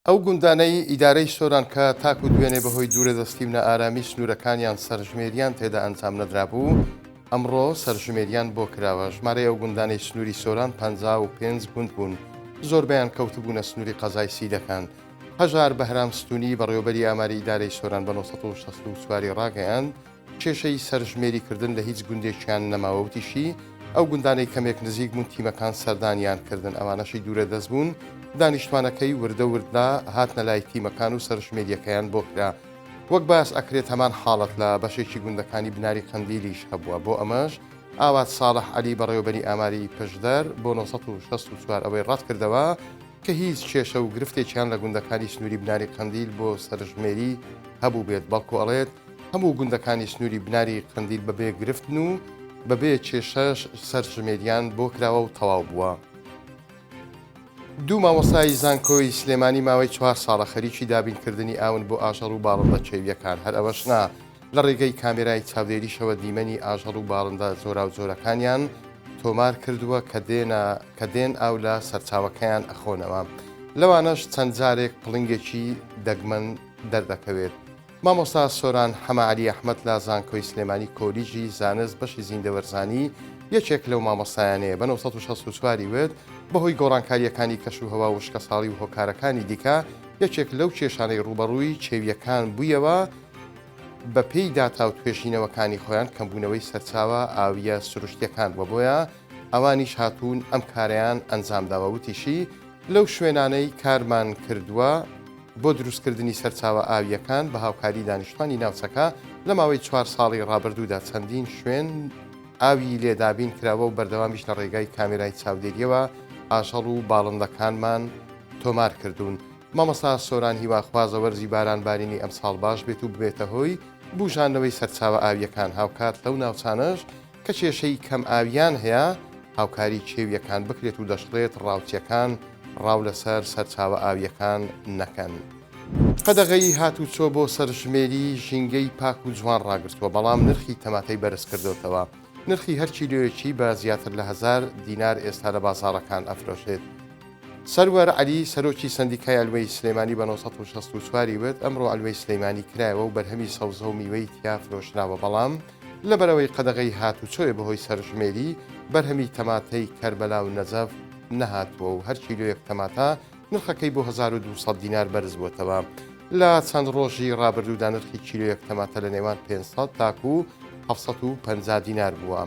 ئەو گوندانەی ئیدارەی سۆران کە تاکو دوێنێ بەهۆی دوورەدەستی ئارامی سنوورەکانیان سەرژمێریان تێدا ئەنجام نەدرابوو، ئەمڕۆ سەرژمێریان بۆ کراوە. ژمارەی ئەو گوندانەی سنووری سۆران 55 گوند بوون، زۆربیان کەوتبوونە سنووری قەزای سیدەکان. هەژار بەهرام ستونی بەڕێوەبەری ئاماری ئیدارەی سۆران بە 1964 ڕاگەیاند کێشەی سەرژمێریکردن لە هیچ گوندێکیان نەماوە و تیشی ئەو گوندانەی کەمێک نزیک بوون تیمەکان سەردانیان کردن، ئەوانەشی دوورەدەست بوون. دانیشتوانەکەی وردە وردە هاتنە لای تیمەکان و سەرژمێریەکەیان بۆ کرا. وەک باس ئەکرێت هەمان حاڵەت لە بەشێکی گوندەکانی بناری قەندیلیش هەبووە. بۆ ئەمەش ئاوات ساڵح عەلی بەڕێوەبەری ئاماری پشدەر بۆ 1964 ئەوەی ڕەت کردەوە کە هیچ کێشە و گرفتێکیان لە گوندەکانی سنووری بناری قەندیل بۆ سەرژمێری هەبوو بێت، بەڵکو ئەڵێت هەموو گوندەکانی سنووری بناری قەندیل بەبێ گرفتن و بەبێ کێشەش سەرژمێریان بۆ کراوە و تەواو بووە. دوو مامۆستای زانکۆی سلێمانی ماوەی 4 ساڵە خەریکی دابینکردنی ئاون بۆ ئاژەڵ و باڵندە چێویەکان، هەر ئەوەشنا لە ڕێگەی کامێرای چاودێریشەوە دیمەنی ئاژەڵ و باڵندە جۆرا و جۆرەکانیان تۆمار کردووە کە دێن ئاو لە سەرچاوەکەیان ئەخۆنەوە. لەوانەش چەند جارێک پڵنگێکی دەگمەن دەردەکەوێت. مامۆستا سۆران حەماعەلی ئەحمەد لە زانکۆی سلێمانی کۆلیژی زانست بەشی زیندەوەرزانی یەکێک لەو مامۆستایانەیە. بە 1964 وێت بەهۆی گۆڕانکاریەکانی کەش و هەوا وشکە ساڵی و هۆکارەکانی دیکە یەکێک لەو کێشانەی ڕوبەڕووی چێویەکان بوویەوە بە پێی داتا و توێژینەوەکانی خۆیان کەمبوونەوەی سەرچاوە ئاویە سروشتیەکان بووە، بۆیە ئەوانیش هاتوون ئەم کارەیان ئەنجامداوە وتیشی لەو شوێنانەی کارمان کردووە بۆ دروستکردنی سەرچاوە ئاویەکان بە هاوکاری دانیشتوانی ناوچەکە لە ماوەی 4 ساڵی ڕابردوودا چەندین شوێن ئاوی لێدابین کراوە و بەردەوامیش لە ڕێگای کامێرای چاودێریەوە ئاژەڵ و باڵندەکانمان تۆمار کردوون. مامۆستا سۆران هیواخوازە وەرزی بارانبارینی ئەمساڵ باش بێت و ببێتە هۆی بوژانەوەی سەرچاوە ئاویەکان. هاوکات لەو ناوچانەش کە کێشەی کەم ئاویان هەیە هاوکاری چێویەکان بکرێت و دەشڵێت ڕاوچیەکان ڕاو لەسەر سەرچاوە ئاویەکان نەکەن. قەدەغەی هاتوچۆ بۆ سەرژمێری ژینگەی پاک و جوان ڕاگرتووە، بەڵام نرخی تەماتەی بەرز کردوتەوە. نرخی هەر کیلۆیەکی بە زیاتر لە 1000 دینار ئێستا لە بازاڕەکان ئەفرۆشێت. سەروەر عەلی سەرۆکی سەندیکای ئەلوەی سلێمانی بە 1964 وێت ئەمڕۆ ئەلوەی سلێمانی کرایەوە و بەرهەمی سەوزە و میوەی تیا فرۆشراوە، بەڵام لەبەرەوەی قەدەغەی هاتوچۆیە بەهۆی سەرژمێری بەرهەمی تەماتەی کەربەلا و نەجەف نەهاتووە و هەر کیلۆیەک تەماتە نرخەکەی بۆ 1200 دینار بەرز بووتەوە. لە چەند ڕۆژی ڕابردوودا نرخی کیلۆیەک تەماتە لە نێوان 500 تاکو 750 دینار بووە.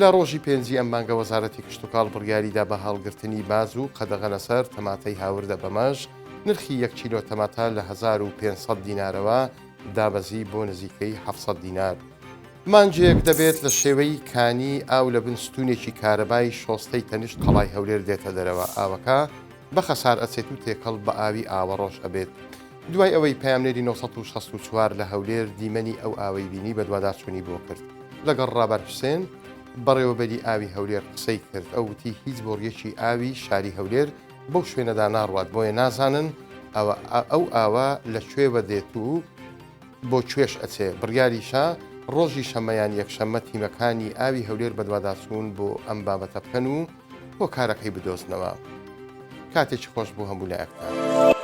لە ڕۆژی پێنجی ئەم مانگە وەزارەتی کشتتوکاڵ بڕیاریدا بە هەڵگرتنی باز و قەدەغە لەسەر تەماتەی هاوردە بەمەش نرخی 1 کیلۆ تەماتە لە 1500 دینارەوە دابەزی بۆ نزیکەی 700 دینار. مانجێک دەبێت لە شێوەی کانی ئاو لە بن ستونێکی کارەبای شۆستەی تەنیشت قەڵای هەولێر دێتە دەرەوە. ئاوەکە بە خەسار ئەچێت و تێکەڵ بە ئاوی ئاوەڕۆژ ئەبێت. دوای ئەوەی پەیامنێری 1964 لە هەولێر دیمەنی ئەو ئاوەی بینی بە دوواداچوونی بۆ کرد. لەگەڵ ڕابەر حوسێن بەڕێوەبەری ئاوی هەولێر قسەی کرد. ئەو وتی هیچ بۆڕیەکی ئاوی شاری هەولێر بەو شوێنەدا ناڕوات، بۆیە نازانن ئەو ئاوە لەکوێوە دێت و بۆ کوێش ئەچێ. بڕیاریشە ڕۆژی شەمەیان یەکشەممە تیمەکانی ئاوی هەولێر بە دوواداچوون بۆ ئەم بابەتە بکەن و بۆ کارەکەی بدۆزنەوە. کاتێکی خۆش بۆ هەموو لایەکان.